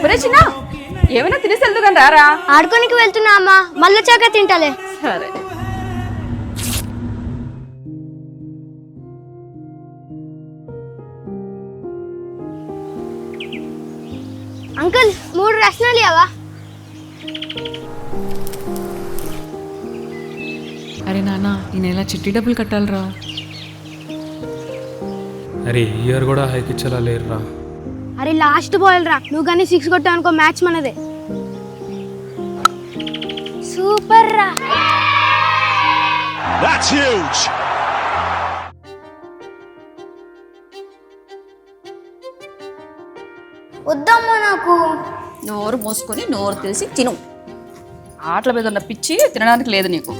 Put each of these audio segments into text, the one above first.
ఒరే చిన్న ఏమైనా తినేసి వెళ్తుందని రారా. ఆడుకోనికి వెళ్తున్నా అమ్మా, మళ్ళీ చాక తింటాలే. సరే అంకుల్ 3 రసనాలు ఇవ్వవా? అరే నాన్న ఈ నెల చిట్టి డబ్బులు కట్టాలిరా. అరే ఈ ఇయర్ కూడా హైక్ ఇచ్చేలా లేరురా. అరే లాస్ట్ బాల్ రా, నువ్వు కానీ 6 కొట్టావు అనుకో మ్యాచ్ మనదే. సూపర్ రా. That's huge. వద్దమ్మా నాకు. నోరు మూసుకొని నోరు తెలిసి తిను. ఆటల మీద ఉన్న పిచ్చి తినడానికి లేదు నీకు.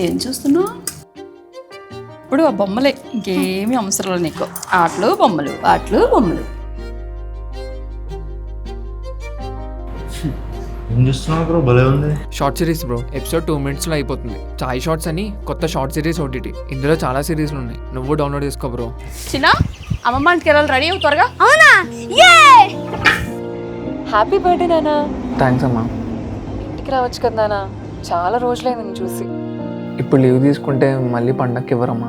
ఏం చూస్తున్నావు? ఇప్పుడు ఆ బొమ్మలే, ఇంకేమీ అవసరం లేదు నీకు. ఆటలు బొమ్మలు, ఆటలు బొమ్మలు. ఏం చూస్తున్నావు బ్రో, భలే ఉంది. షార్ట్ సిరీస్ బ్రో, ఎపిసోడ్ 2 minutesలో అయిపోతుంది. చాయ్ షార్ట్స్ అని కొత్త షార్ట్ సిరీస్ ఓటీటీ. ఇందులో చాలా సిరీస్లు ఉన్నాయి, నువ్వు డౌన్లోడ్ చేసుకో బ్రో. చిన్న అమ్మమ్మ ఇంటికి వెళ్ళాలి, రెడీ అవు త్వరగా. అవునా? ఏ హ్యాపీ బర్త్డే నానా. థ్యాంక్స్ అమ్మా. ఇంటికి రావచ్చు కదా నానా, చాలా రోజులైంది నేను చూసి. ఇప్పుడు లీవ్ తీసుకుంటే మళ్ళీ పండగకి ఇవ్వరమ్మా.